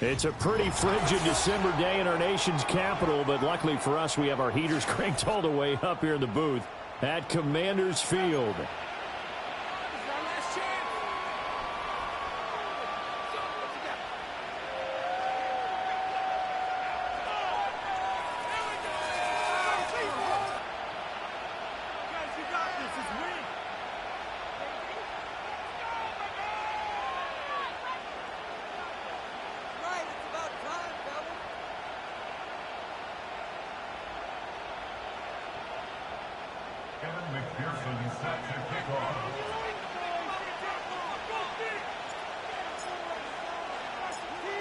It's a pretty frigid December day in our nation's capital, but luckily for us, we have our heaters cranked all the way up here in the booth at Commanders Field.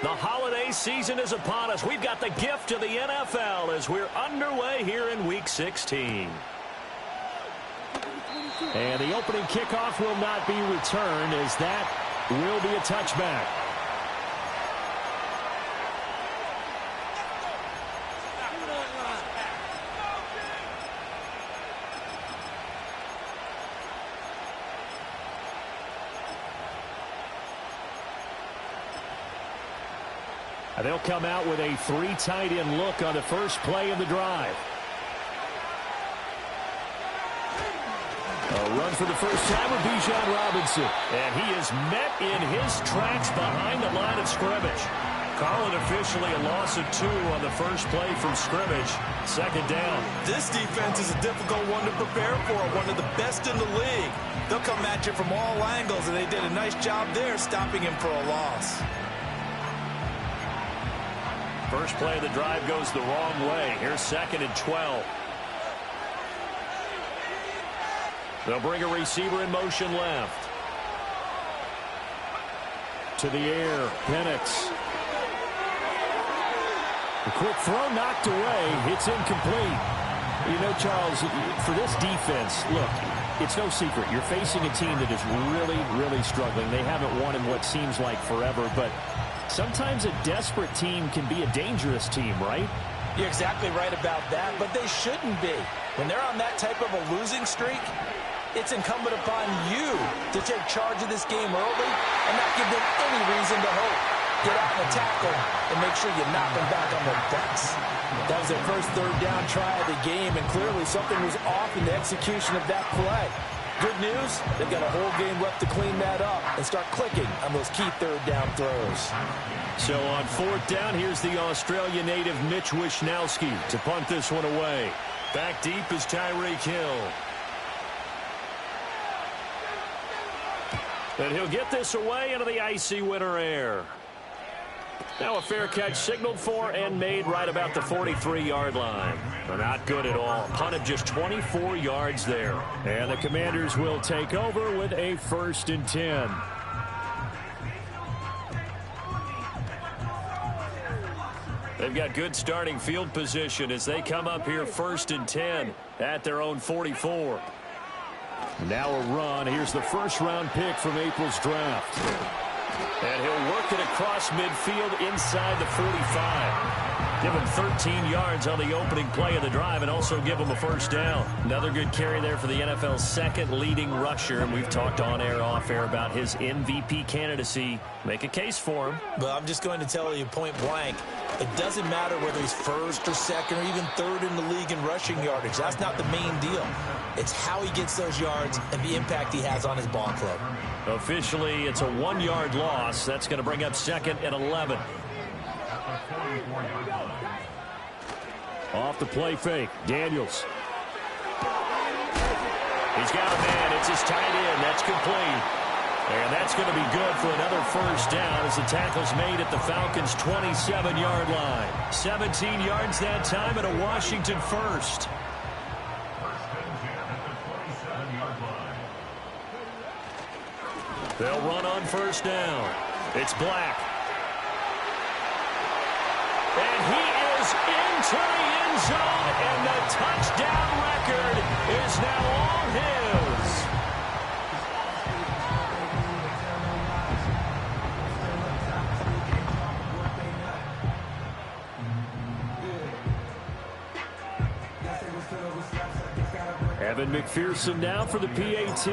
The holiday season is upon us. We've got the gift of the NFL as we're underway here in Week 16. And the opening kickoff will not be returned, as that will be a touchback. They'll come out with a 3 tight end look on the first play of the drive. A run for the first time with Bijan Robinson. And he is met in his tracks behind the line of scrimmage. Calling officially a loss of 2 on the first play from scrimmage. Second down. This defense is a difficult one to prepare for. One of the best in the league. They'll come at you from all angles, and they did a nice job there stopping him for a loss. First play of the drive goes the wrong way. Here's 2nd and 12. They'll bring a receiver in motion left. To the air, Penix. The quick throw knocked away. It's incomplete. You know, Charles, for this defense, look, it's no secret. You're facing a team that is really, really struggling. They haven't won in what seems like forever, but sometimes a desperate team can be a dangerous team, right? You're exactly right about that, but they shouldn't be. When they're on that type of a losing streak, it's incumbent upon you to take charge of this game early and not give them any reason to hope. Get out and tackle and make sure you knock them back on their butts. That was their first 3rd down try of the game, and clearly something was off in the execution of that play. Good news, they've got a whole game left to clean that up and start clicking on those key 3rd down throws. So on 4th down, here's the Australia native Mitch Wishnowsky to punt this one away. Back deep is Tyreek Hill. And he'll get this away into the icy winter air. Now a fair catch signaled for and made right about the 43-yard line. But not good at all. Punted just 24 yards there. And the Commanders will take over with a 1st and 10. They've got good starting field position as they come up here 1st and 10 at their own 44. Now a run. Here's the first-round pick from April's draft. And he'll work it across midfield inside the 45. Give him 13 yards on the opening play of the drive and also give him a 1st down. Another good carry there for the NFL's 2nd leading rusher. And we've talked on air, off air about his MVP candidacy. Make a case for him. But I'm just going to tell you point blank, it doesn't matter whether he's 1st or 2nd or even 3rd in the league in rushing yardage. That's not the main deal. It's how he gets those yards and the impact he has on his ball club. Officially, it's a 1-yard loss. That's going to bring up 2nd and 11. Off the play fake, Daniels. He's got a man. It's his tight end. That's complete. And that's going to be good for another 1st down as the tackle's made at the Falcons' 27-yard line. 17 yards that time and a Washington 1st. They'll run on 1st down. It's Black. And he is into the end zone, and the touchdown record is now all his. Evan McPherson now for the PAT.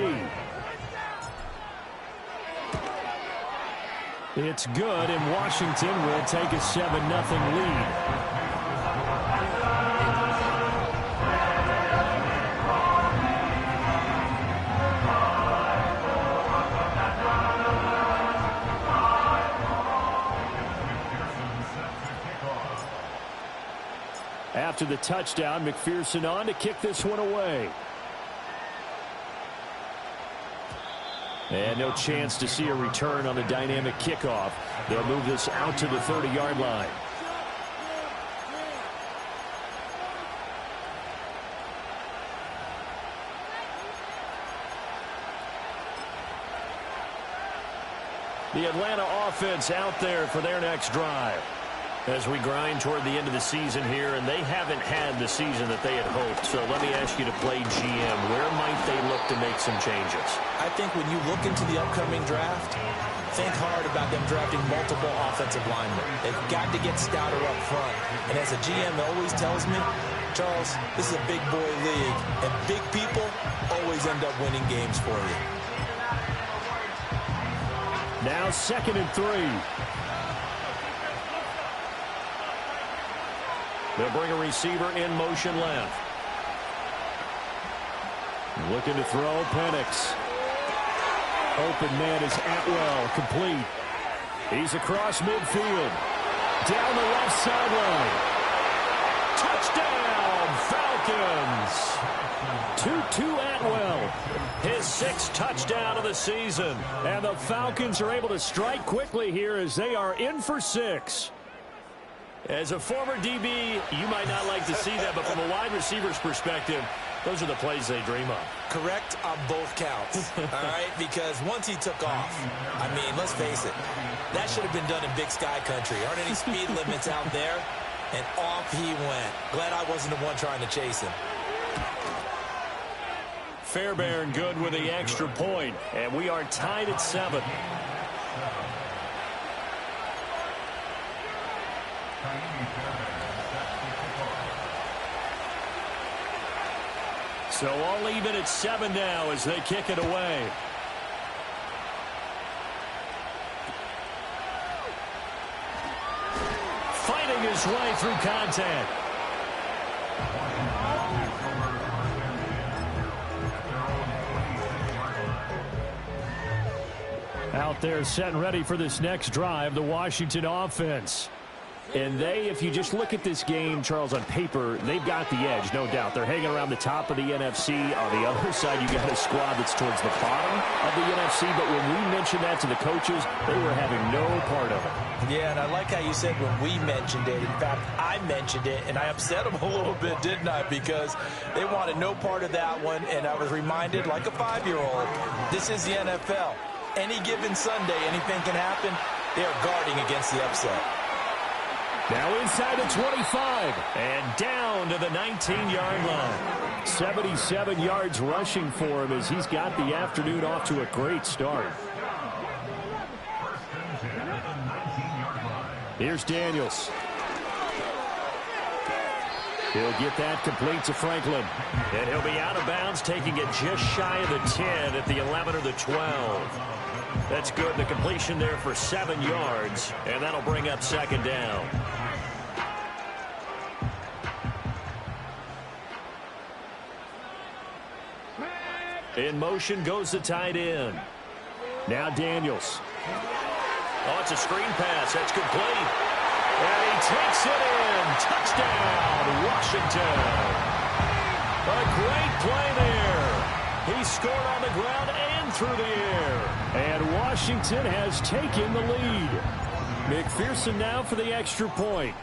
It's good, and Washington will take a 7-0 lead. After the touchdown, McPherson on to kick this one away. And no chance to see a return on the dynamic kickoff. They'll move this out to the 30-yard line. The Atlanta offense out there for their next drive. As we grind toward the end of the season here, and they haven't had the season that they had hoped. So let me ask you to play GM. Where might they look to make some changes? I think when you look into the upcoming draft, think hard about them drafting multiple offensive linemen. They've got to get stouter up front. And as a GM always tells me, Charles, this is a big boy league, and big people always end up winning games for you. Now 2nd and 3. They'll bring a receiver in motion left. Looking to throw, Penix. Open man is Atwell, complete. He's across midfield. Down the left sideline. Touchdown, Falcons. 2-2 Atwell. His 6th touchdown of the season. And the Falcons are able to strike quickly here as they are in for 6. As a former DB, you might not like to see that, but from a wide receiver's perspective, those are the plays they dream of. Correct on both counts, all right? Because once he took off, I mean, let's face it, that should have been done in Big Sky Country. Aren't any speed limits out there? And off he went. Glad I wasn't the one trying to chase him. Fairbairn good with the extra point, and we are tied at 7. So all even at 7 now as they kick it away. Fighting his way through contact. Out there set and ready for this next drive, the Washington offense. And they, if you just look at this game, Charles, on paper, they've got the edge, no doubt. They're hanging around the top of the NFC. On the other side, you got a squad that's towards the bottom of the NFC. But when we mentioned that to the coaches, they were having no part of it. Yeah, and I like how you said when we mentioned it. In fact, I mentioned it, and I upset them a little bit, didn't I? Because they wanted no part of that one, and I was reminded, like a 5-year-old, this is the NFL. Any given Sunday, anything can happen. They are guarding against the upset. Now inside the 25 and down to the 19-yard line. 77 yards rushing for him as he's got the afternoon off to a great start. Here's Daniels. He'll get that complete to Franklin. And he'll be out of bounds, taking it just shy of the 10 at the 11 or the 12. That's good. The completion there for 7 yards, and that'll bring up 2nd down. In motion goes the tight end. Now Daniels. Oh, it's a screen pass. That's complete. And he takes it in. Touchdown, Washington. A great play there. He scored on the ground and through the air. And Washington has taken the lead. McPherson now for the extra point.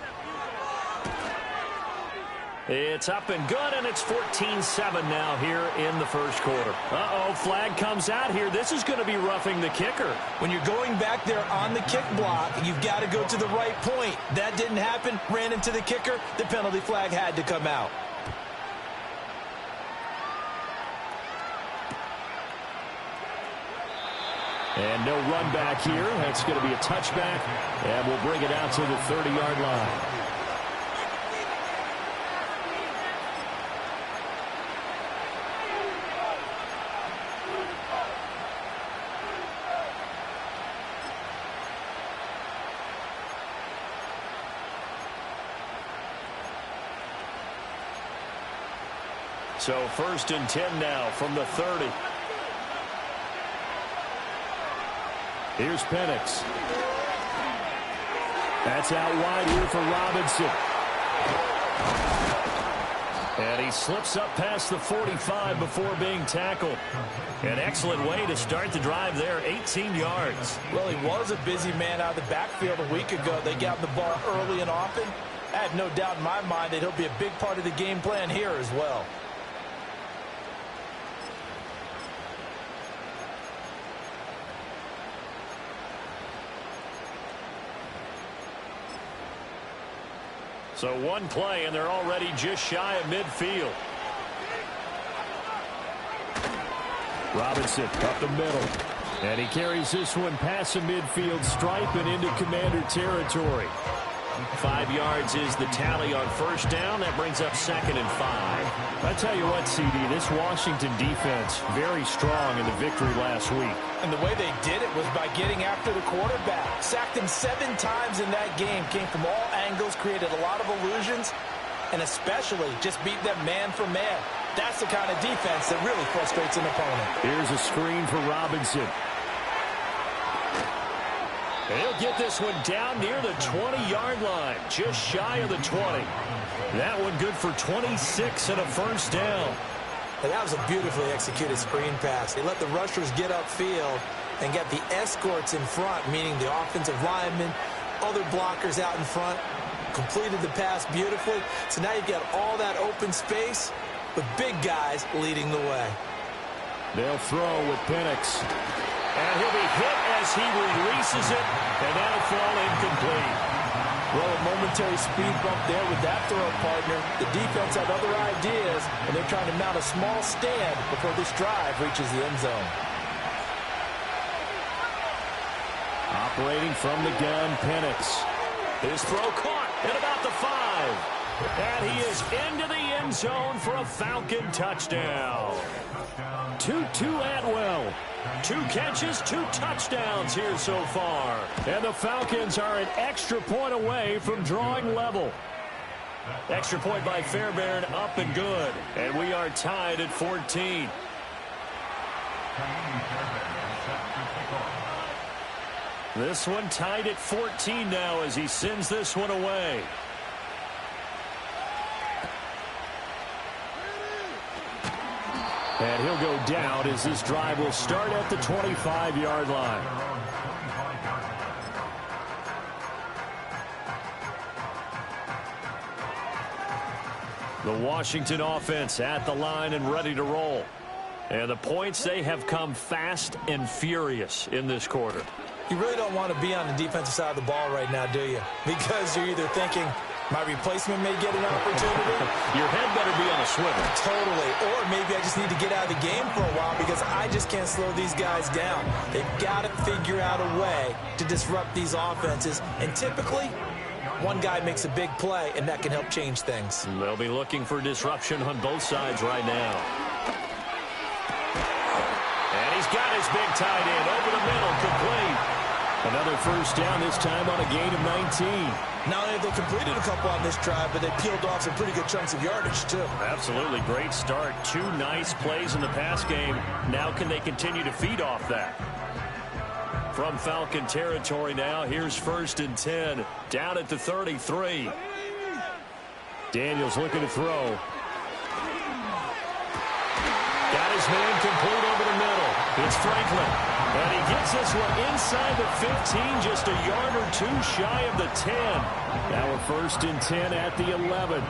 It's up and good, and it's 14-7 now here in the first quarter. Uh-oh, flag comes out here. This is going to be roughing the kicker. When you're going back there on the kick block, you've got to go to the right point. That didn't happen. Ran into the kicker. The penalty flag had to come out. And no run back here. That's going to be a touchback, and we'll bring it out to the 30-yard line. So 1st and 10 now from the 30. Here's Penix. That's out wide here for Robinson. And he slips up past the 45 before being tackled. An excellent way to start the drive there, 18 yards. Well, he was a busy man out of the backfield a week ago. They got the ball early and often. I have no doubt in my mind that he'll be a big part of the game plan here as well. So one play, and they're already just shy of midfield. Robinson up the middle. And he carries this one past the midfield stripe and into Commander territory. 5 yards is the tally on 1st down. That brings up 2nd and 5. I tell you what, CD, this Washington defense, very strong in the victory last week. And the way they did it was by getting after the quarterback. Sacked him 7 times in that game. Came from all angles, created a lot of illusions, and especially just beat them man for man. That's the kind of defense that really frustrates an opponent. Here's a screen for Robinson. He'll get this one down near the 20-yard line, just shy of the 20. That one good for 26 and a 1st down. And that was a beautifully executed screen pass. They let the rushers get upfield and get the escorts in front, meaning the offensive linemen, other blockers out in front, completed the pass beautifully. So now you've got all that open space with big guys leading the way. They'll throw with Penix. And he'll be hit as he releases it, and that'll fall incomplete. Well, a momentary speed bump there with that throw, partner. The defense had other ideas, and they're trying to mount a small stand before this drive reaches the end zone. Operating from the gun, Penix. His throw caught at about the 5. And he is into the end zone for a Falcon touchdown. Tutu Atwell. 2 catches, 2 touchdowns here so far. And the Falcons are an extra point away from drawing level. Extra point by Fairbairn, up and good. And we are tied at 14. This one tied at 14 now as he sends this one away. And he'll go down as this drive will start at the 25-yard line. The Washington offense at the line and ready to roll. And the points, they have come fast and furious in this quarter. You really don't want to be on the defensive side of the ball right now, do you? Because you're either thinking, my replacement may get an opportunity. Your head better be on a swivel. Totally. Or maybe I just need to get out of the game for a while because I just can't slow these guys down. They've got to figure out a way to disrupt these offenses. And typically, one guy makes a big play, and that can help change things. They'll be looking for disruption on both sides right now. And he's got his big tight end over the middle, complete. Another 1st down, this time on a gain of 19. Not only have they completed a couple on this drive, but they peeled off some pretty good chunks of yardage, too. Absolutely great start. 2 nice plays in the pass game. Now can they continue to feed off that? From Falcon territory now, here's 1st and 10. Down at the 33. Daniels looking to throw. Got his man complete over the middle. It's Franklin. And he gets this one inside the 15, just a yard or 2 shy of the 10. Now we're 1st and 10 at the 11.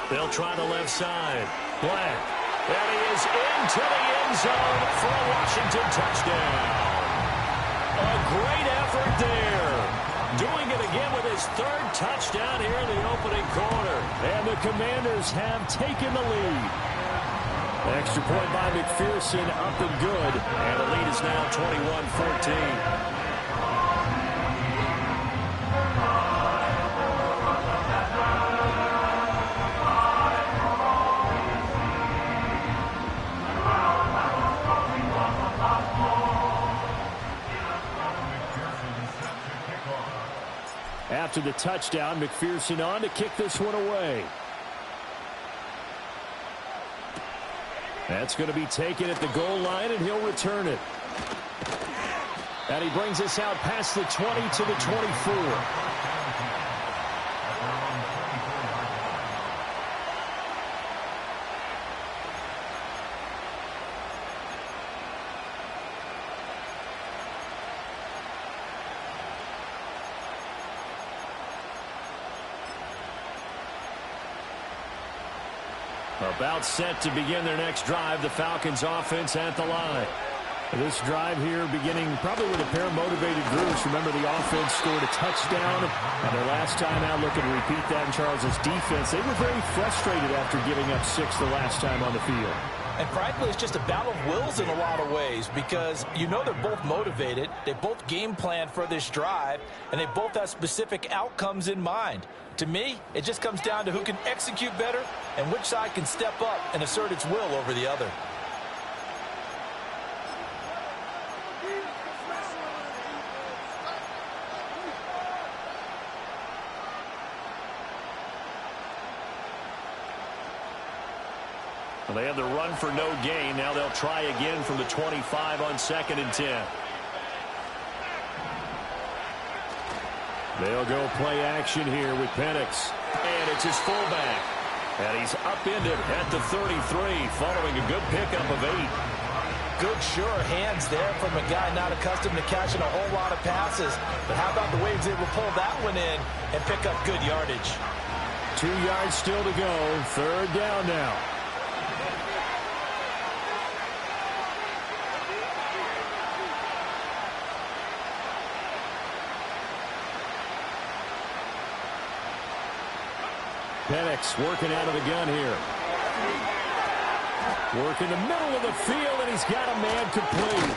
They'll try the left side. Black. And he is into the end zone for a Washington touchdown. A great effort there. Doing it again with his 3rd touchdown here in the opening quarter. And the Commanders have taken the lead. Extra point by McPherson, up and good. And the lead is now 21-14. After the touchdown, McPherson on to kick this one away. That's going to be taken at the goal line, and he'll return it. And he brings us out past the 20 to the 24. About set to begin their next drive, the Falcons offense at the line. This drive here beginning probably with a pair of motivated groups. Remember, the offense scored a touchdown, and their last time out looking to repeat that in Charles's defense. They were very frustrated after giving up 6 the last time on the field. And frankly, it's just a battle of wills in a lot of ways because you know they're both motivated, they both game plan for this drive, and they both have specific outcomes in mind. To me, it just comes down to who can execute better and which side can step up and assert its will over the other. Well, they had the run for no gain. Now they'll try again from the 25 on 2nd and 10. They'll go play action here with Penix. And it's his fullback. And he's upended at the 33 following a good pickup of 8. Good, sure hands there from a guy not accustomed to catching a whole lot of passes. But how about the way he's able to pull that one in and pick up good yardage? 2 yards still to go. 3rd down now. Penix working out of the gun here. Working the middle of the field, and he's got a man complete.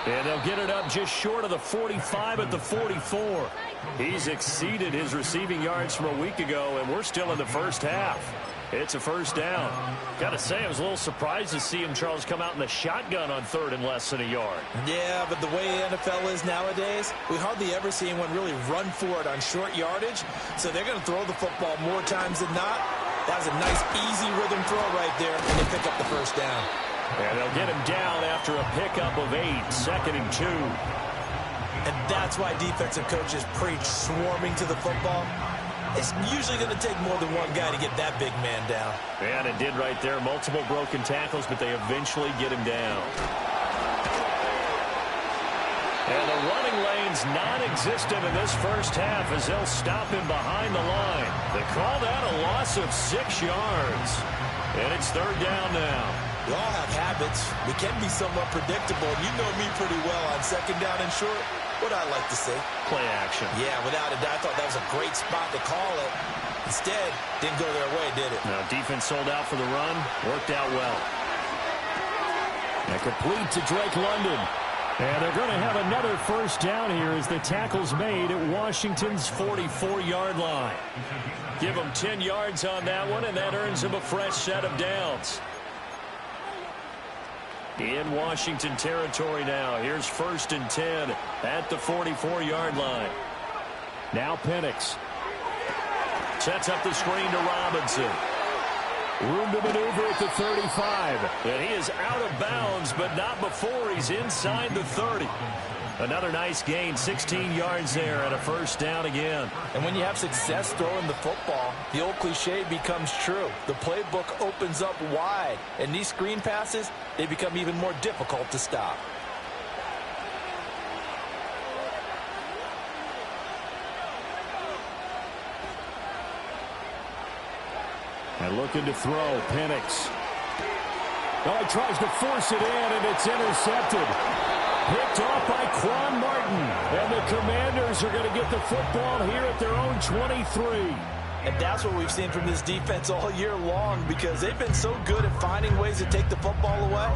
And they'll get it up just short of the 45 at the 44. He's exceeded his receiving yards from a week ago, and we're still in the first half. It's a 1st down. Got to say, I was a little surprised to see him, Charles, come out in the shotgun on 3rd and less than a yard. Yeah, but the way the NFL is nowadays, we hardly ever see anyone really run for it on short yardage. So they're going to throw the football more times than not. That was a nice, easy rhythm throw right there, and they pick up the 1st down. And they'll get him down after a pickup of 8, 2nd and 2. And that's why defensive coaches preach swarming to the football. It's usually going to take more than one guy to get that big man down. And it did right there. Multiple broken tackles, but they eventually get him down. And the running lane's non-existent in this first half as they'll stop him behind the line. They call that a loss of 6 yards. And it's 3rd down now. We all have habits. We can be somewhat predictable. You know me pretty well on 2nd down and short. What I like to say. Play action. Yeah, without a doubt. I thought that was a great spot to call it. Instead, didn't go their way, did it? Now, defense sold out for the run. Worked out well. And complete to Drake London. And they're going to have another 1st down here as the tackle's made at Washington's 44-yard line. Give them 10 yards on that one, and that earns them a fresh set of downs. In Washington territory now. Here's 1st and 10 at the 44-yard line. Now Penix. Sets up the screen to Robinson. Room to maneuver at the 35. And he is out of bounds, but not before he's inside the 30. Another nice gain, 16 yards there at a 1st down again. And when you have success throwing the football, the old cliche becomes true. The playbook opens up wide, and these screen passes, they become even more difficult to stop. And looking to throw, Penix. Oh, he tries to force it in, and it's intercepted. Picked off by Quan Martin. And the Commanders are going to get the football here at their own 23. And that's what we've seen from this defense all year long because they've been so good at finding ways to take the football away.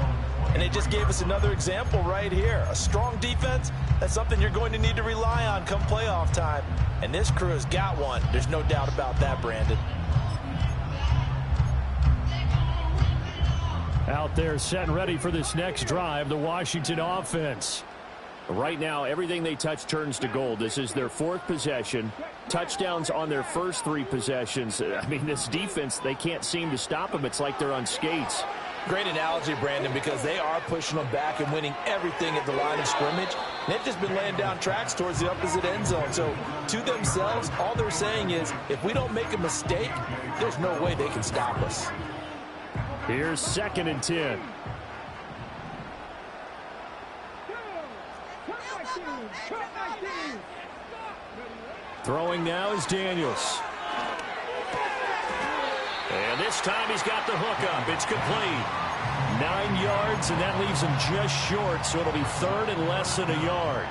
And they just gave us another example right here. A strong defense, that's something you're going to need to rely on come playoff time. And this crew has got one. There's no doubt about that, Brandon. Out there set and ready for this next drive, the Washington offense. Right now, everything they touch turns to gold. This is their 4th possession. Touchdowns on their first 3 possessions. I mean, this defense, they can't seem to stop them. It's like they're on skates. Great analogy, Brandon, because they are pushing them back and winning everything at the line of scrimmage. They've just been laying down tracks towards the opposite end zone. So, to themselves, all they're saying is, if we don't make a mistake, there's no way they can stop us. Here's 2nd and 10. Throwing now is Daniels. And this time he's got the hook up. It's complete. 9 yards, and that leaves him just short, so it'll be 3rd and less than a yard.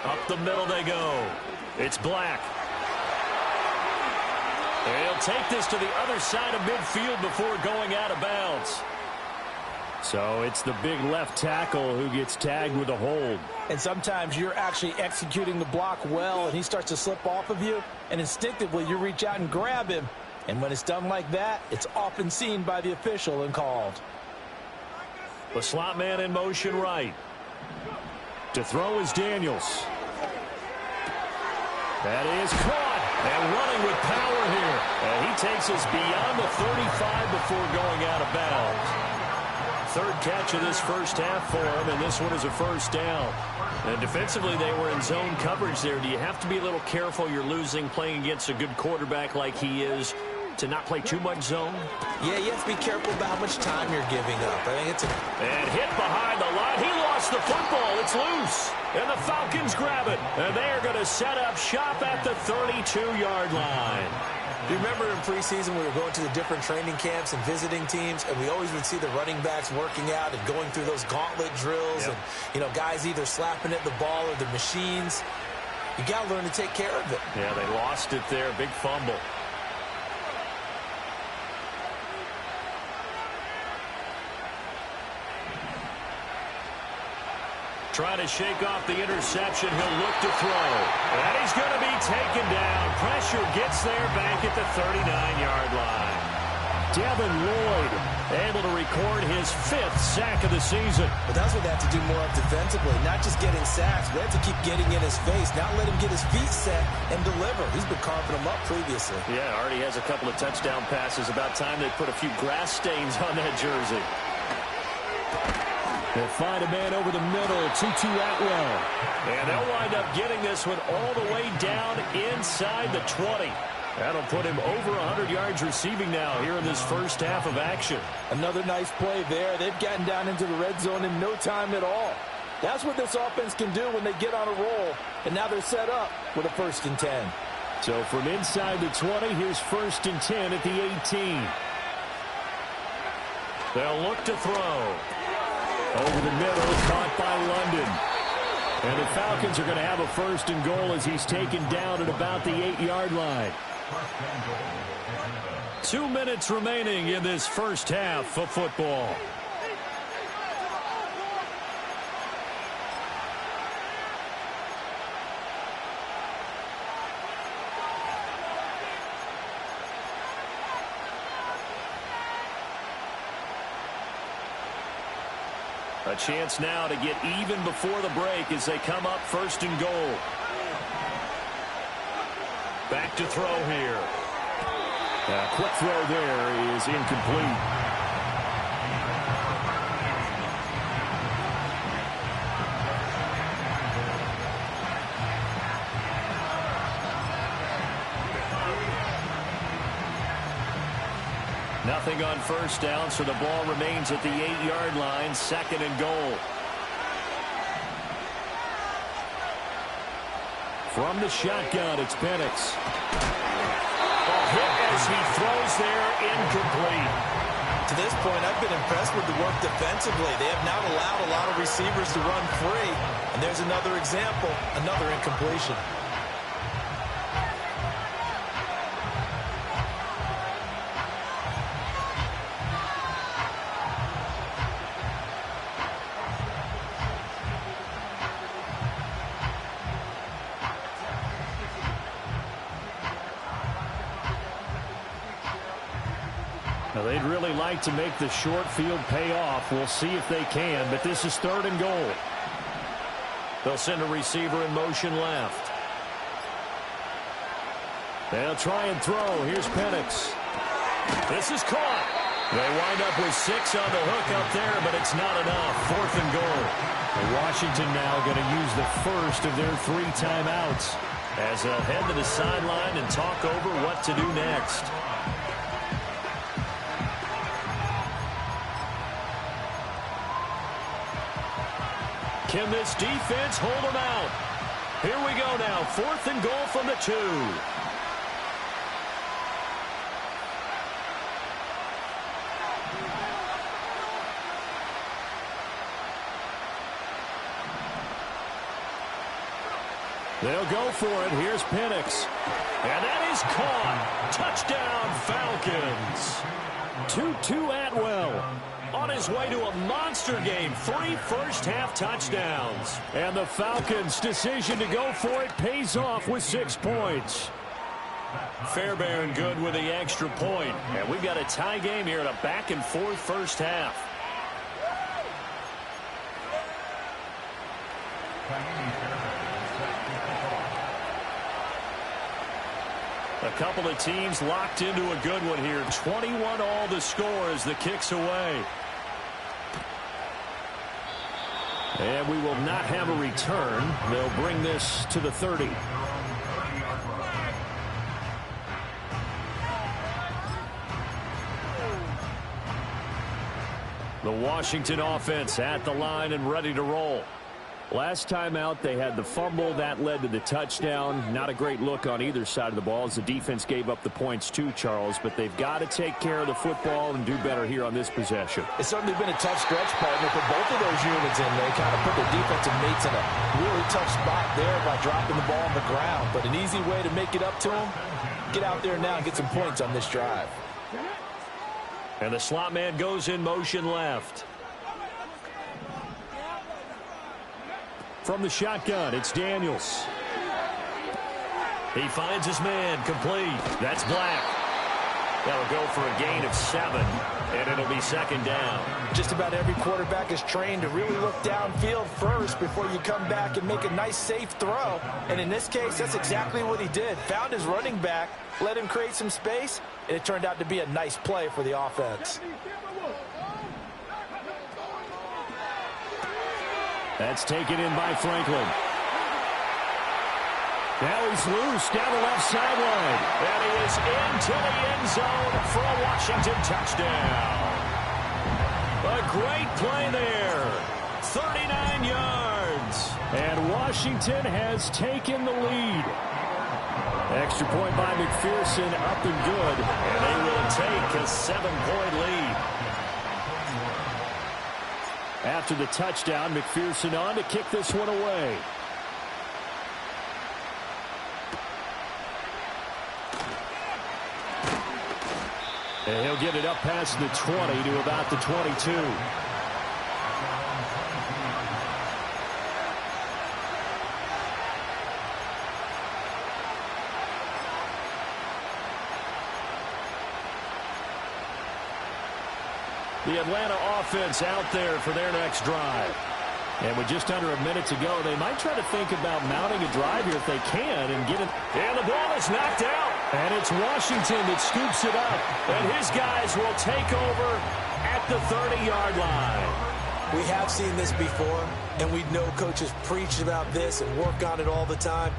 Up the middle they go. It's Black. He'll take this to the other side of midfield before going out of bounds. So it's the big left tackle who gets tagged with a hold. And sometimes you're actually executing the block well, and he starts to slip off of you, and instinctively you reach out and grab him. And when it's done like that, it's often seen by the official and called. The slot man in motion right. To throw is Daniels. That is caught and running with power here. And he takes us beyond the 35 before going out of bounds. 3rd catch of this first half for him, and this one is a first down. And defensively, they were in zone coverage there. Do you have to be a little careful? You're losing playing against a good quarterback like he is to not play too much zone? Yeah, you have to be careful about how much time you're giving up. I think it's And hit behind the line. He lost the football. It's loose. And the Falcons grab it. And they are going to set up shop at the 32-yard line. You remember in preseason we were going to the different training camps and visiting teams, and we always would see the running backs working out and going through those gauntlet drills. Yep. And, you know, guys either slapping at the ball or the machines. You got to learn to take care of it. Yeah, they lost it there. Big fumble. Trying to shake off the interception. He'll look to throw. And he's going to be taken down. Pressure gets there back at the 39-yard line. Devin Lloyd able to record his 5th sack of the season. But that's what they have to do more of defensively. Not just getting sacks, but they have to keep getting in his face. Not let him get his feet set and deliver. He's been carving them up previously. Yeah, already has a couple of touchdown passes. About time they put a few grass stains on that jersey. They'll find a man over the middle, Tutu Atwell. And they'll wind up getting this one all the way down inside the 20. That'll put him over 100 yards receiving now here in this first half of action. Another nice play there. They've gotten down into the red zone in no time at all. That's what this offense can do when they get on a roll. And now they're set up with a 1st and 10. So from inside the 20, here's 1st and 10 at the 18. They'll look to throw. Over the middle, caught by London. And the Falcons are going to have a 1st and goal as he's taken down at about the 8-yard line. 2 minutes remaining in this first half of football. A chance now to get even before the break as they come up 1st and goal. Back to throw here. Quick throw there is incomplete. Nothing on 1st down, so the ball remains at the 8-yard line, 2nd and goal. From the shotgun, it's Penix. A hit as he throws there, incomplete. To this point, I've been impressed with the work defensively. They have not allowed a lot of receivers to run free. And there's another example, another incompletion. Now, they'd really like to make the short field pay off. We'll see if they can, but this is 3rd and goal. They'll send a receiver in motion left. They'll try and throw. Here's Penix. This is caught. They wind up with 6 on the hook up there, but it's not enough. 4th and goal. Washington now going to use the first of their 3 timeouts, as they'll head to the sideline and talk over what to do next. Can this defense hold them out? Here we go now. 4th and goal from the 2. They'll go for it. Here's Penix. And that is caught. Touchdown, Falcons. Tutu Atwell on his way to a monster game. 3 first-half touchdowns. And the Falcons' decision to go for it pays off with 6 points. Fairbairn good with the extra point. And we've got a tie game here in a back-and-forth first half. A couple of teams locked into a good one here. 21 all the score as the kick's away. And we will not have a return. They'll bring this to the 30. The Washington offense at the line and ready to roll. Last time out, they had the fumble. That led to the touchdown. Not a great look on either side of the ball as the defense gave up the points too, Charles. But they've got to take care of the football and do better here on this possession. It's certainly been a tough stretch, partner, for both of those units in. They kind of put their defensive mates in a really tough spot there by dropping the ball on the ground. But an easy way to make it up to them, get out there now and get some points on this drive. And the slot man goes in motion left. From the shotgun, it's Daniels. He finds his man, complete. That's Black. That'll go for a gain of 7, and it'll be 2nd down. Just about every quarterback is trained to really look downfield first before you come back and make a nice, safe throw. And in this case, that's exactly what he did. Found his running back, let him create some space, and it turned out to be a nice play for the offense. That's taken in by Franklin. Now he's loose down the left sideline. And he is into the end zone for a Washington touchdown. A great play there. 39 yards. And Washington has taken the lead. Extra point by McPherson, up and good. And they will take a 7-point lead. After the touchdown, McPherson on to kick this one away. And he'll get it up past the 20 to about the 22. The Atlanta offense out there for their next drive. And with just under a minute to go, they might try to think about mounting a drive here if they can and get it. And the ball is knocked out. And it's Washington that scoops it up. And his guys will take over at the 30-yard line. We have seen this before, and we know coaches preach about this and work on it all the time.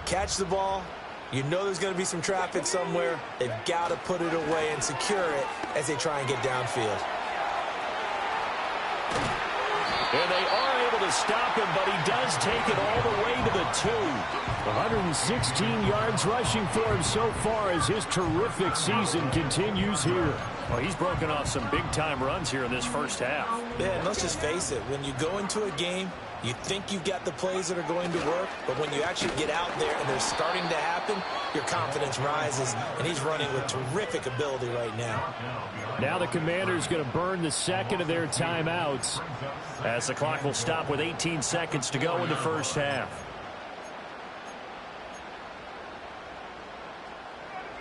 Catch the ball. You know there's going to be some traffic somewhere. They've got to put it away and secure it as they try and get downfield. And they are able to stop him, but he does take it all the way to the 2. 116 yards rushing for him so far as his terrific season continues here. Well, he's broken off some big-time runs here in this first half. Yeah, and let's just face it. When you go into a game, you think you've got the plays that are going to work, but when you actually get out there and they're starting to happen, your confidence rises, and he's running with terrific ability right now. Now the Commanders going to burn the second of their timeouts, as the clock will stop with 18 seconds to go in the first half.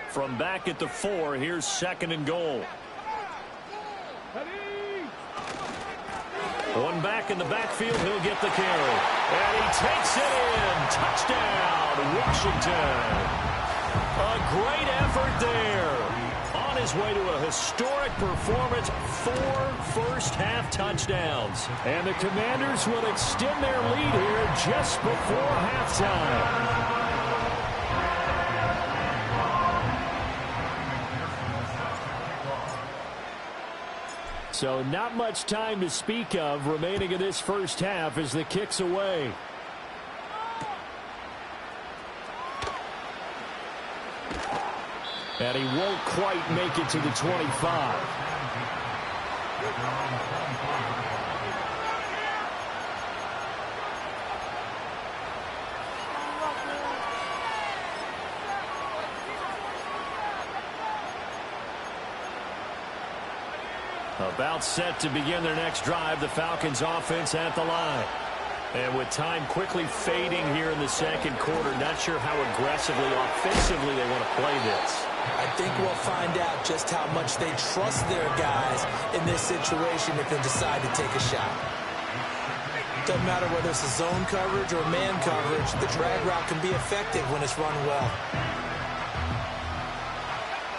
From back at the 4, here's 2nd and goal. One back in the backfield, he'll get the carry. And he takes it in. Touchdown, Washington. A great effort there. On his way to a historic performance, 4 first-half touchdowns. And the Commanders will extend their lead here just before halftime. So not much time to speak of remaining in this first half as the kick's away. And he won't quite make it to the 25. About set to begin their next drive, the Falcons offense at the line. And with time quickly fading here in the second quarter, not sure how aggressively, offensively they want to play this. I think we'll find out just how much they trust their guys in this situation if they decide to take a shot. Doesn't matter whether it's a zone coverage or man coverage, the drag route can be effective when it's run well.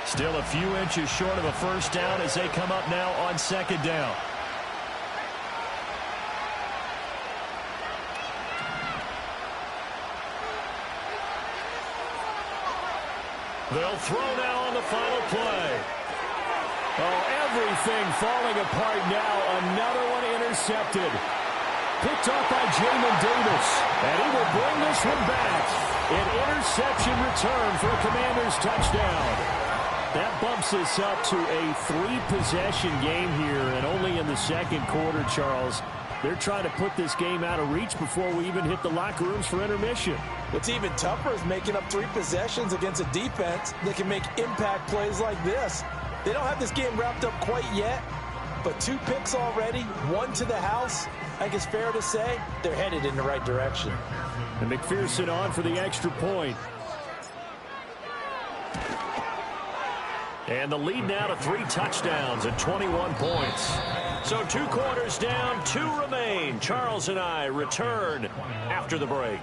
Still a few inches short of a first down as they come up now on second down. They'll throw now on the final play. Oh, everything falling apart now. Another one intercepted. Picked off by Jamin Davis. And he will bring this one back. An interception return for a Commanders touchdown. That bumps us up to a 3-possession game here, and only in the second quarter, Charles. They're trying to put this game out of reach before we even hit the locker rooms for intermission. What's even tougher is making up 3 possessions against a defense that can make impact plays like this. They don't have this game wrapped up quite yet, but 2 picks already, 1 to the house. I think it's fair to say they're headed in the right direction. And McPherson on for the extra point. And the lead now to 3 touchdowns at 21 points. So 2 quarters down, 2 remain. Charles and I return after the break.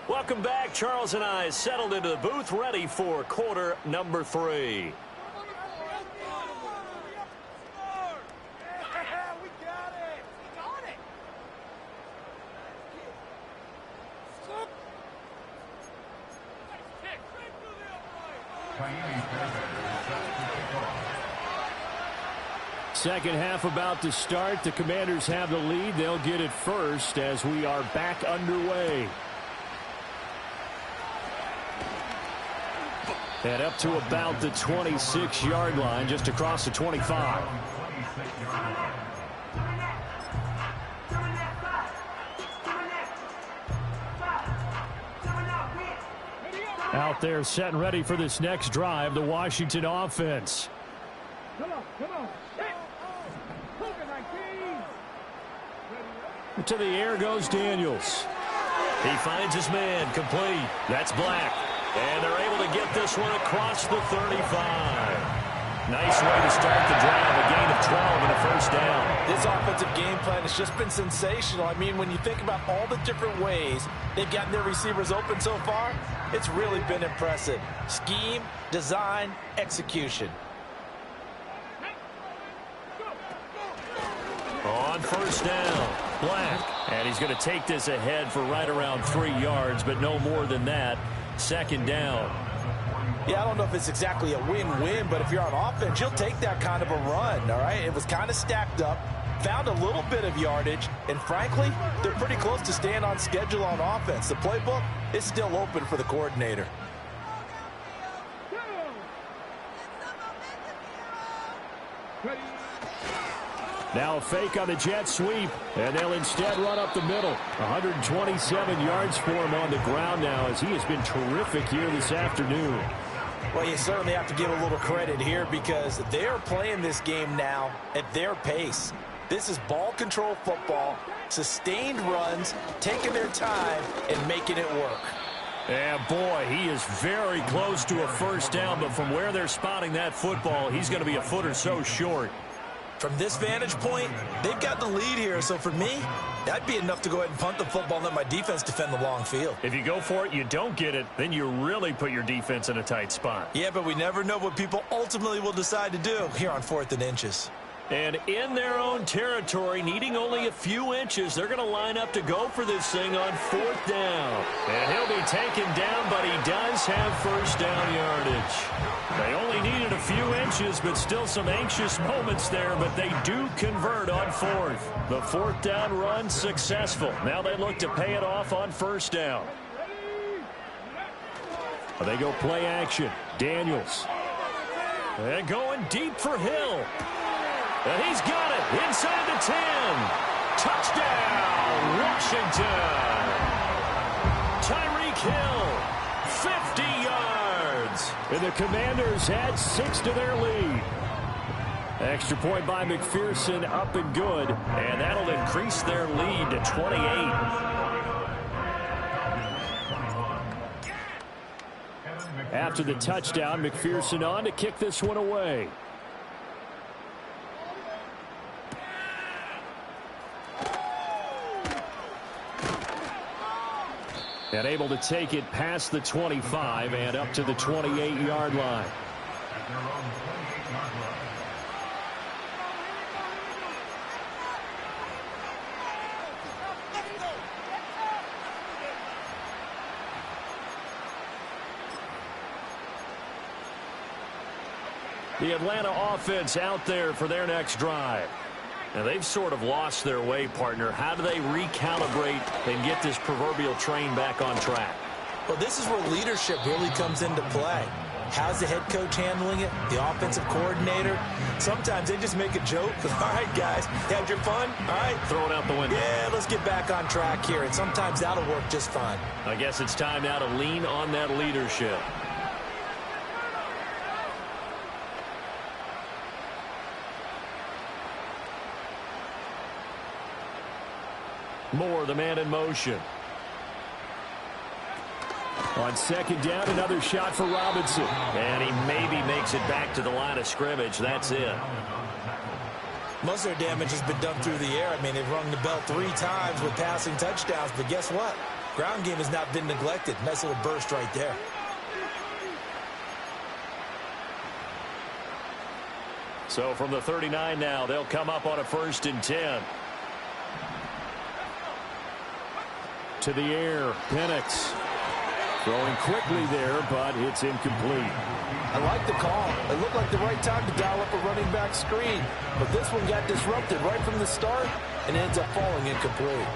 Welcome back. Charles and I settled into the booth, ready for quarter number 3. Second half about to start. The Commanders have the lead. They'll get it first as we are back underway. And up to about the 26-yard line, just across the 25. Out there set and ready for this next drive, the Washington offense. To the air goes Daniels. He finds his man, complete. That's Black. And they're able to get this one across the 35. Nice way to start the drive, a gain of 12 and a first down. This offensive game plan has just been sensational. I mean, when you think about all the different ways they've gotten their receivers open so far, it's really been impressive. Scheme, design, execution. On first down, Black. And he's going to take this ahead for right around 3 yards, but no more than that. Second down. Yeah, I don't know if it's exactly a win-win, but if you're on offense, you'll take that kind of a run, all right? It was kind of stacked up, found a little bit of yardage, and frankly, they're pretty close to staying on schedule on offense. The playbook is still open for the coordinator. Now a fake on the jet sweep, and they'll instead run up the middle. 127 yards for him on the ground now as he has been terrific here this afternoon. Well, you certainly have to give a little credit here because they're playing this game now at their pace. This is ball control football, sustained runs, taking their time, and making it work. And boy, he is very close to a first down, but from where they're spotting that football, he's going to be a foot or so short. From this vantage point, they've got the lead here, so for me, that'd be enough to go ahead and punt the football and let my defense defend the long field. If you go for it, you don't get it, then you really put your defense in a tight spot. Yeah, but we never know what people ultimately will decide to do here on 4th and inches. And in their own territory, needing only a few inches, they're going to line up to go for this thing on 4th down. And he'll be taken down, but he does have first down yardage. They only needed a few inches, but still some anxious moments there, but they do convert on 4th. The 4th down run successful. Now they look to pay it off on first down. They go play action. Daniels. And going deep for Hill. And he's got it inside the 10. Touchdown, Washington. Tyreek Hill, 50 yards. And the Commanders add 6 to their lead. Extra point by McPherson, up and good. And that'll increase their lead to 28. After the touchdown, McPherson on to kick this one away. And able to take it past the 25 and up to the 28-yard line. The Atlanta offense out there for their next drive. Now, they've sort of lost their way, partner. How do they recalibrate and get this proverbial train back on track? Well, this is where leadership really comes into play. How's the head coach handling it? The offensive coordinator? Sometimes they just make a joke. All right, guys, had your fun? All right. Throw it out the window. Yeah, let's get back on track here. And sometimes that'll work just fine. I guess it's time now to lean on that leadership. Moore, the man in motion. On 2nd down, another shot for Robinson. And he maybe makes it back to the line of scrimmage. That's it. Most of their damage has been done through the air. I mean, they've rung the bell 3 times with passing touchdowns. But guess what? Ground game has not been neglected. Nice little burst right there. So from the 39 now, they'll come up on a 1st and 10. To the air, Penix. Throwing quickly there, but it's incomplete. I like the call. It looked like the right time to dial up a running back screen. But this one got disrupted right from the start and ends up falling incomplete.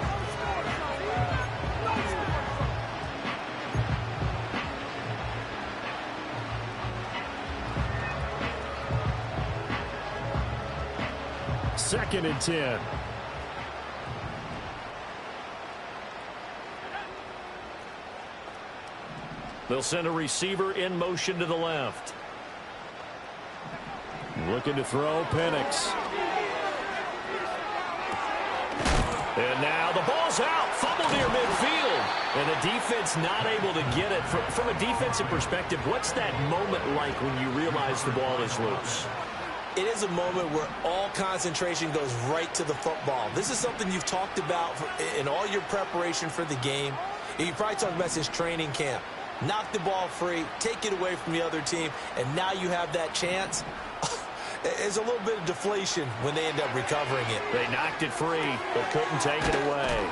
Second and 10. They'll send a receiver in motion to the left. Looking to throw, Penix. And now the ball's out. Fumble near midfield. And the defense not able to get it. From a defensive perspective, what's that moment like when you realize the ball is loose? It is a moment where all concentration goes right to the football. This is something you've talked about in all your preparation for the game. You probably talked about since training camp. Knock the ball free, take it away from the other team, and now you have that chance. There's a little bit of deflation when they end up recovering it. They knocked it free, but couldn't take it away.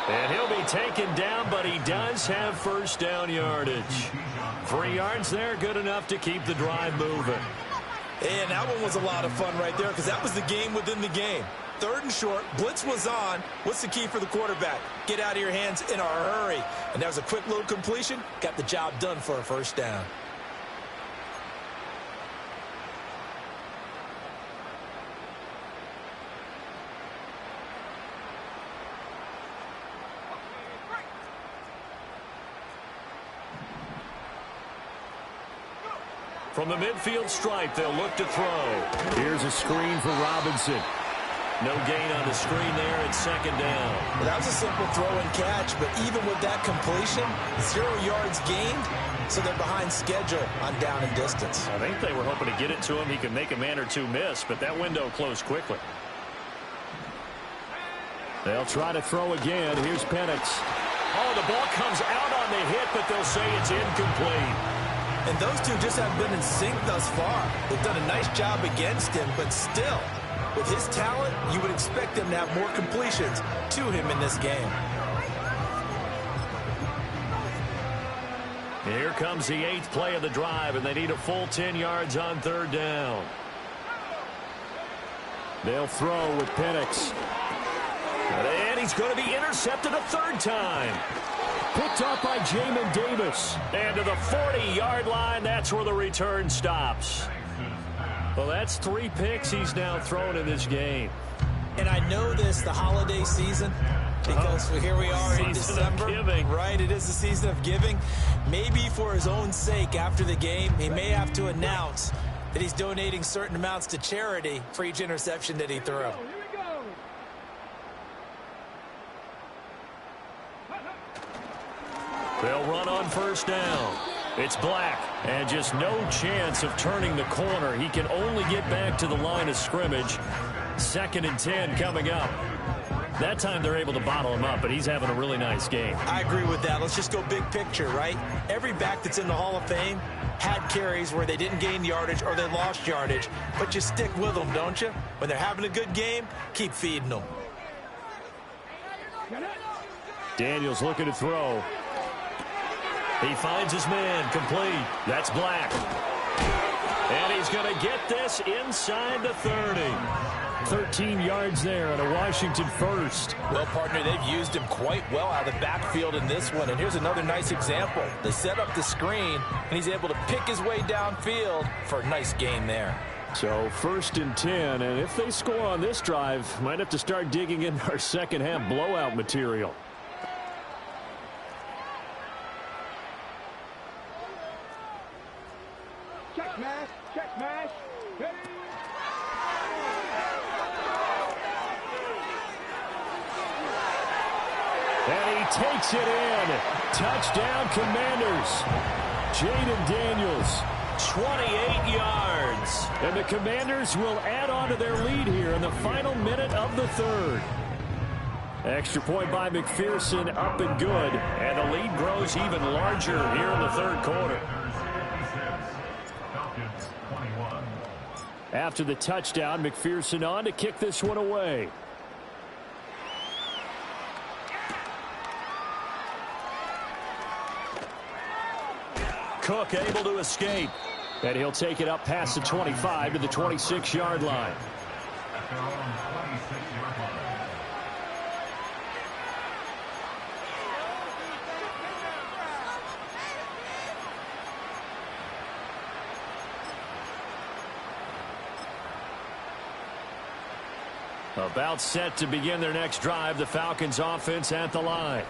And he'll be taken down, but he does have first down yardage. 3 yards there, good enough to keep the drive moving. And that one was a lot of fun right there because that was the game within the game. 3rd and short, blitz was on. What's the key for the quarterback? Get out of your hands in a hurry. And that was a quick little completion. Got the job done for a first down. From the midfield stripe, they'll look to throw. Here's a screen for Robinson. No gain on the screen there at second down. Well, that was a simple throw and catch, but even with that completion, 0 yards gained, so they're behind schedule on down and distance. I think they were hoping to get it to him. He could make a man or two miss, but that window closed quickly. They'll try to throw again. Here's Penix. Oh, the ball comes out on the hit, but they'll say it's incomplete. And those two just haven't been in sync thus far. They've done a nice job against him, but still, with his talent, you would expect them to have more completions to him in this game. Here comes the 8th play of the drive, and they need a full 10 yards on third down. They'll throw with Penix. And he's going to be intercepted a third time. Picked up by Jamin Davis. And to the 40-yard line, that's where the return stops. Well, that's 3 picks he's now thrown in this game. And I know this, the holiday season, because here we are in December. Right, it is the season of giving. Maybe for his own sake after the game, he may have to announce that he's donating certain amounts to charity for each interception that he threw. They'll run on first down. It's Black, and just no chance of turning the corner. He can only get back to the line of scrimmage. 2nd and 10 coming up. That time they're able to bottle him up, but he's having a really nice game. I agree with that. Let's just go big picture, right? Every back that's in the Hall of Fame had carries where they didn't gain yardage or they lost yardage, but you stick with them, don't you? When they're having a good game, keep feeding them. Daniels looking to throw. He finds his man, complete. That's Black. And he's going to get this inside the 30. 13 yards there on a Washington first. Well, partner, they've used him quite well out of the backfield in this one. And here's another nice example. They set up the screen, and he's able to pick his way downfield for a nice gain there. So 1st and 10, and if they score on this drive, might have to start digging in our second half blowout material. Check mash. Ready? And he takes it in. Touchdown, Commanders. Jaden Daniels. 28 yards. And the Commanders will add on to their lead here in the final minute of the 3rd. Extra point by McPherson, up and good. And the lead grows even larger here in the 3rd quarter. After the touchdown, McPherson on to kick this one away. Cook able to escape. And he'll take it up past the 25 to the 26-yard line. About set to begin their next drive, the Falcons offense at the line.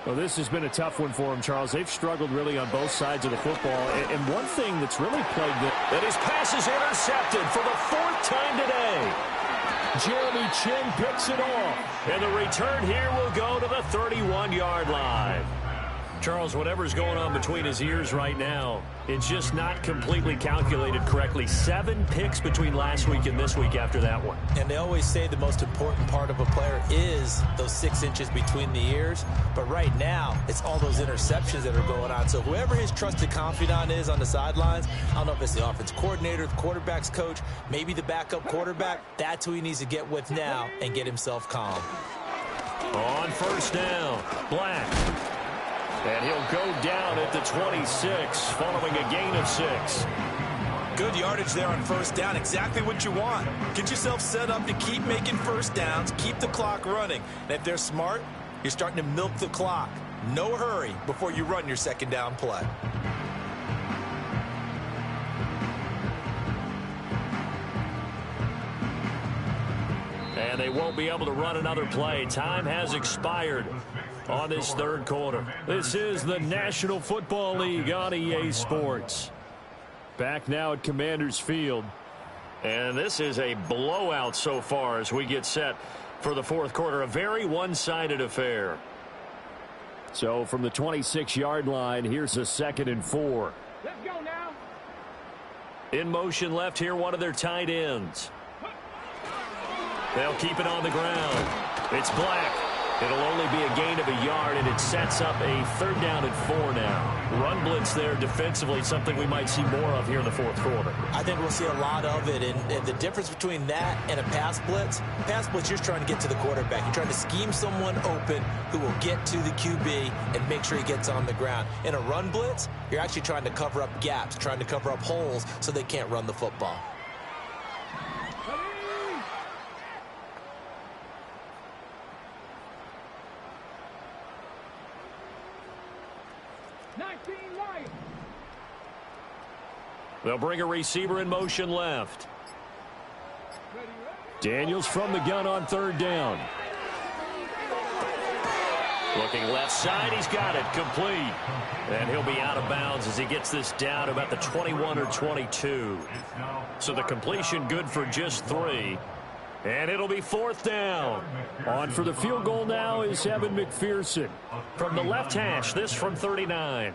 Well, this has been a tough one for them, Charles. They've struggled really on both sides of the football. And one thing that's really plagued them. And his pass is intercepted for the 4th time today. Jeremy Chin picks it off. And the return here will go to the 31-yard line. Charles, whatever's going on between his ears right now, it's just not completely calculated correctly. 7 picks between last week and this week after that one. And they always say the most important part of a player is those 6 inches between the ears. But right now, it's all those interceptions that are going on. So whoever his trusted confidant is on the sidelines, I don't know if it's the offense coordinator, the quarterback's coach, maybe the backup quarterback, that's who he needs to get with now and get himself calm. On first down, Black. And he'll go down at the 26 following a gain of 6. Good yardage there on first down. Exactly what you want. Get yourself set up to keep making first downs, keep the clock running. And if they're smart, you're starting to milk the clock. No hurry before you run your second down play. And they won't be able to run another play. Time has expired on this 3rd quarter. This is the National Football League on EA Sports. Back now at Commanders Field. And this is a blowout so far as we get set for the fourth quarter. A very one-sided affair. So from the 26-yard line, here's a 2nd and 4. Let's go now. In motion left here, one of their tight ends. They'll keep it on the ground. It's Black. It'll only be a gain of a yard, and it sets up a 3rd down and 4 now. Run blitz there defensively, something we might see more of here in the fourth quarter. I think we'll see a lot of it, and the difference between that and a pass blitz, you're trying to get to the quarterback. You're trying to scheme someone open who will get to the QB and make sure he gets on the ground. In a run blitz, you're actually trying to cover up gaps, trying to cover up holes so they can't run the football. 19 right. They'll bring a receiver in motion left. Daniels from the gun on 3rd down. Looking left side, he's got it, complete. And he'll be out of bounds as he gets this down about the 21 or 22. So the completion good for just 3. And it'll be 4th down. On for the field goal now is Evan McPherson. From the left hash, this from 39.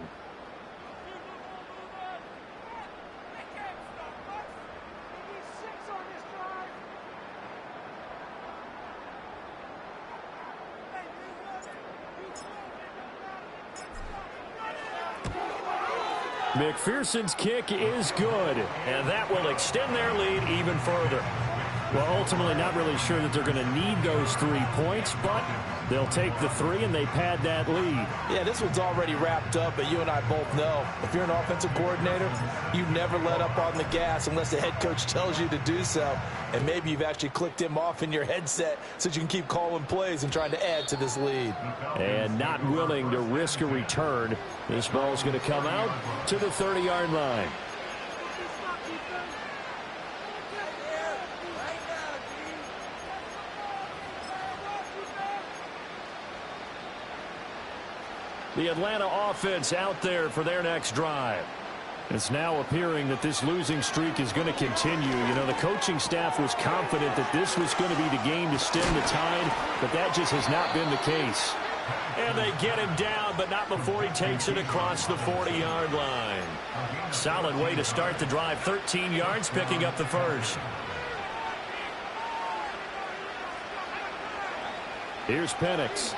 McPherson's kick is good. And that will extend their lead even further. Well, ultimately not really sure that they're going to need those 3 points, but they'll take the 3 and they pad that lead. Yeah, this one's already wrapped up, but you and I both know if you're an offensive coordinator, you never let up on the gas unless the head coach tells you to do so. And maybe you've actually clicked him off in your headset so that you can keep calling plays and trying to add to this lead. And not willing to risk a return. This ball's going to come out to the 30-yard line. The Atlanta offense out there for their next drive. It's now appearing that this losing streak is going to continue. You know, the coaching staff was confident that this was going to be the game to stem the tide, but that just has not been the case. And they get him down, but not before he takes it across the 40-yard line. Solid way to start the drive. 13 yards, picking up the first. Here's Penix.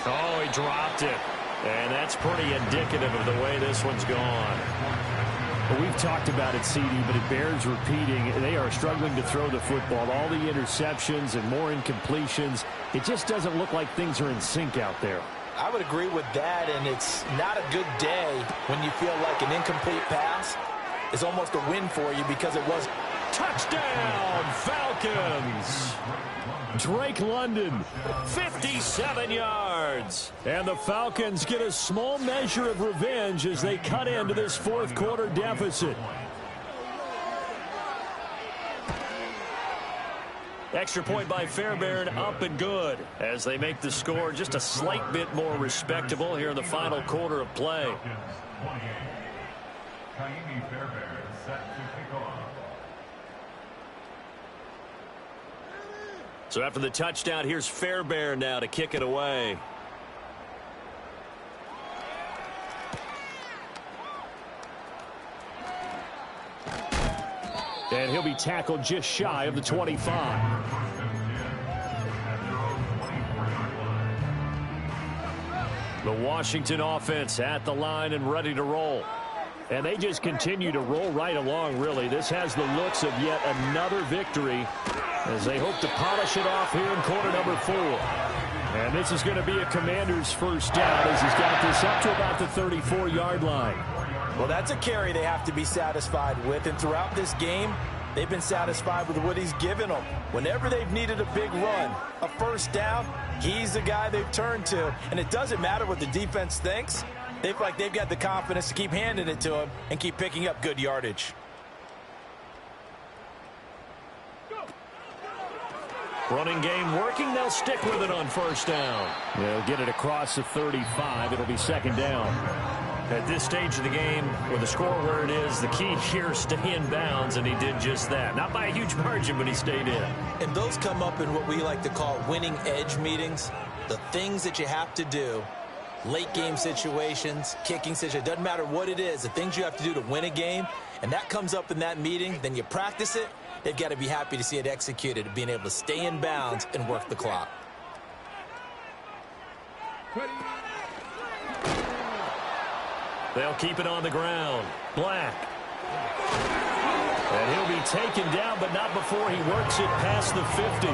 Oh, he dropped it. And that's pretty indicative of the way this one's gone. Well, we've talked about it, CD, but it bears repeating. They are struggling to throw the football. All the interceptions and more incompletions. It just doesn't look like things are in sync out there. I would agree with that, and it's not a good day when you feel like an incomplete pass is almost a win for you because it was. Touchdown, Falcons! Drake London, 57 yards. and the Falcons get a small measure of revenge as they cut into this fourth quarter deficit. Extra point by Fairbairn, up and good as they make the score just a slight bit more respectable here in the final quarter of play. So after the touchdown, here's Fairbairn now to kick it away. And he'll be tackled just shy of the 25. The Washington offense at the line and ready to roll. And they just continue to roll right along, really. This has the looks of yet another victory as they hope to polish it off here in quarter number 4. And this is going to be a Commanders first down as he's got this up to about the 34-yard line. Well, that's a carry they have to be satisfied with, and throughout this game, they've been satisfied with what he's given them. Whenever they've needed a big run, a first down, he's the guy they've turned to. And it doesn't matter what the defense thinks. They feel like they've got the confidence to keep handing it to him and keep picking up good yardage. Running game working. They'll stick with it on first down. They'll get it across the 35. It'll be second down. At this stage of the game, with the score where it is, the key here is stay in bounds, and he did just that. Not by a huge margin, but he stayed in. And those come up in what we like to call winning edge meetings. The things that you have to do, late game situations, kicking situations, doesn't matter what it is, the things you have to do to win a game, and that comes up in that meeting, then you practice it, they've got to be happy to see it executed, being able to stay in bounds and work the clock. They'll keep it on the ground. Black. And he'll be taken down, but not before he works it past the 50.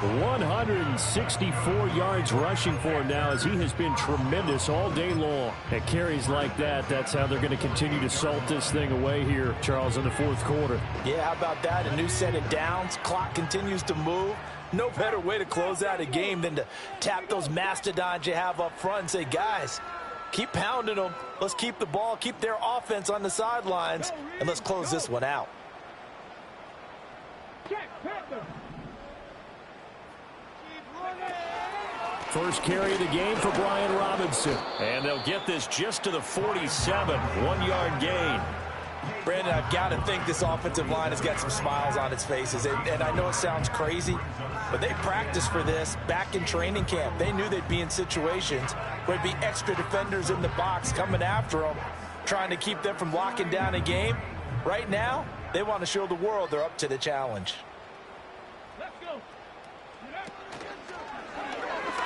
164 yards rushing for him now, as he has been tremendous all day long. At carries like that, that's how they're going to continue to salt this thing away here, Charles, in the fourth quarter. Yeah, how about that? A new set of downs. Clock continues to move. No better way to close out a game than to tap those mastodons you have up front and say, guys, keep pounding them. Let's keep the ball, keep their offense on the sidelines, and let's close this one out. First carry of the game for Brian Robinson. And they'll get this just to the 47. 1-yard gain. Brandon, I've got to think this offensive line has got some smiles on its faces. And I know it sounds crazy, but they practiced for this back in training camp. They knew they'd be in situations where there'd be extra defenders in the box coming after them, trying to keep them from locking down a game. Right now, they want to show the world they're up to the challenge.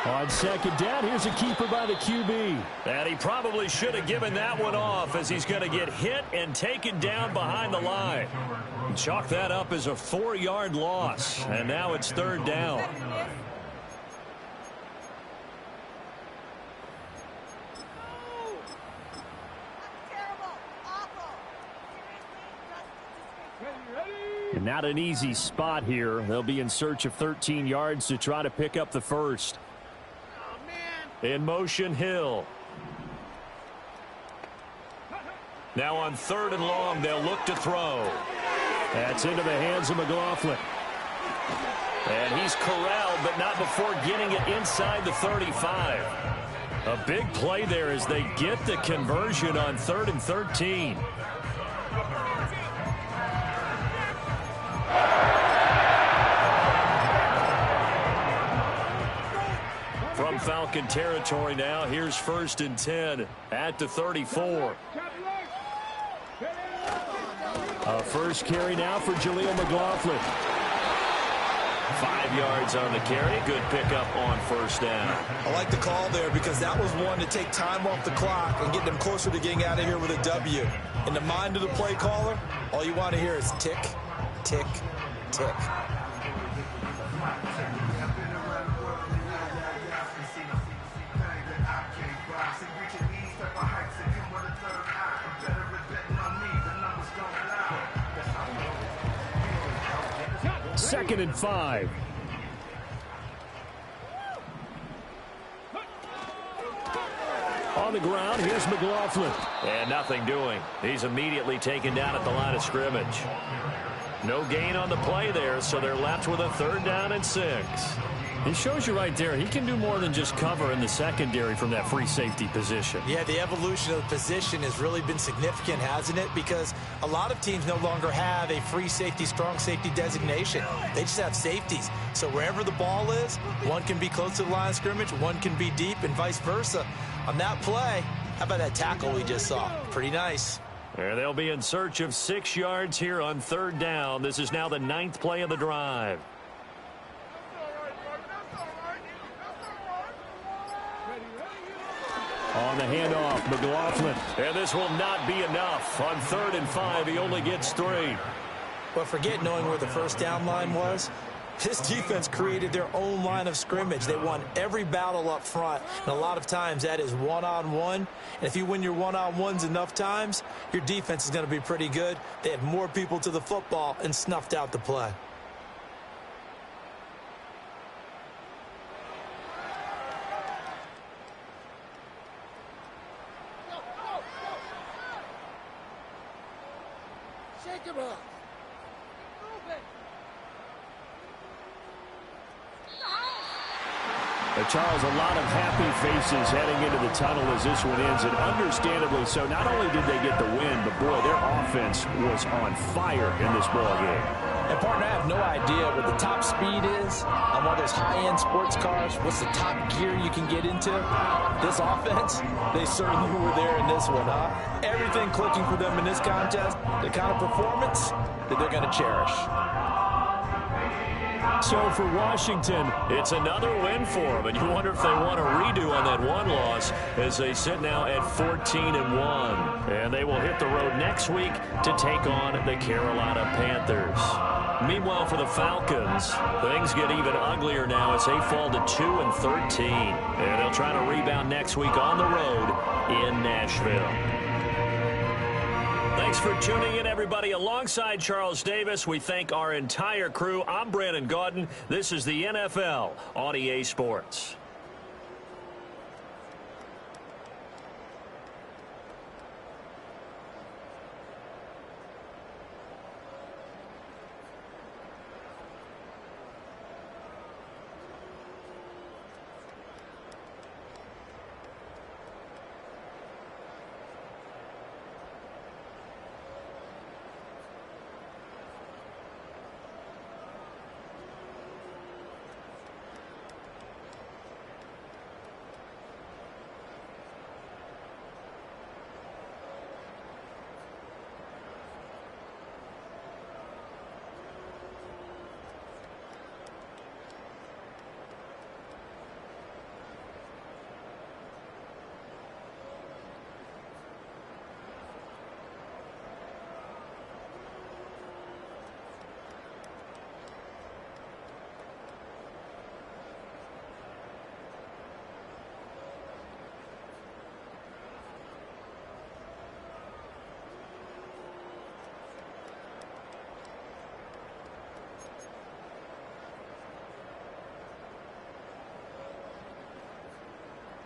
On second down, here's a keeper by the QB. And he probably should have given that one off, as he's going to get hit and taken down behind the line. Chalk that up as a 4-yard loss, and now it's third down. And not an easy spot here. They'll be in search of 13 yards to try to pick up the first. In motion, Hill. Now on 3rd and long, they'll look to throw. That's into the hands of McLaughlin. And he's corralled, but not before getting it inside the 35. A big play there as they get the conversion on 3rd and 13. From Falcon territory now, here's 1st and 10 at the 34. A first carry now for Jaleel McLaughlin. 5 yards on the carry. Good pickup on 1st down. I like the call there because that was one to take time off the clock and get them closer to getting out of here with a W. In the mind of the play caller, all you want to hear is tick, tick, tick. Second and 5. On the ground, here's McLaughlin. And nothing doing. He's immediately taken down at the line of scrimmage. No gain on the play there, so they're left with a 3rd down and 6. It shows you right there, he can do more than just cover in the secondary from that free safety position. Yeah, the evolution of the position has really been significant, hasn't it? Because a lot of teams no longer have a free safety, strong safety designation. They just have safeties. So wherever the ball is, one can be close to the line of scrimmage, one can be deep, and vice versa. On that play, how about that tackle we just saw? Pretty nice. And they'll be in search of 6 yards here on 3rd down. This is now the 9th play of the drive. On the handoff, McLaughlin. And this will not be enough. On 3rd and 5, he only gets 3. But forget knowing where the first down line was. This defense created their own line of scrimmage. They won every battle up front, and a lot of times that is one-on-one. And if you win your one-on-ones enough times, your defense is going to be pretty good. They had more people to the football and snuffed out the play. Shake him up. Move it. Charles, a lot of happy faces heading into the tunnel as this one ends, and understandably so. Not only did they get the win, but, boy, their offense was on fire in this ball game. And, partner, I have no idea what the top speed is on one of those high-end sports cars. What's the top gear you can get into? This offense, they certainly were there in this one, huh? Everything clicking for them in this contest, the kind of performance that they're going to cherish. So for Washington, it's another win for them, and you wonder if they want a redo on that one loss as they sit now at 14-1. And they will hit the road next week to take on the Carolina Panthers. Meanwhile, for the Falcons, things get even uglier now as they fall to 2-13. And they'll try to rebound next week on the road in Nashville. Thanks for tuning in, everybody. Alongside Charles Davis, we thank our entire crew. I'm Brandon Gaudin. This is the NFL on EA Sports.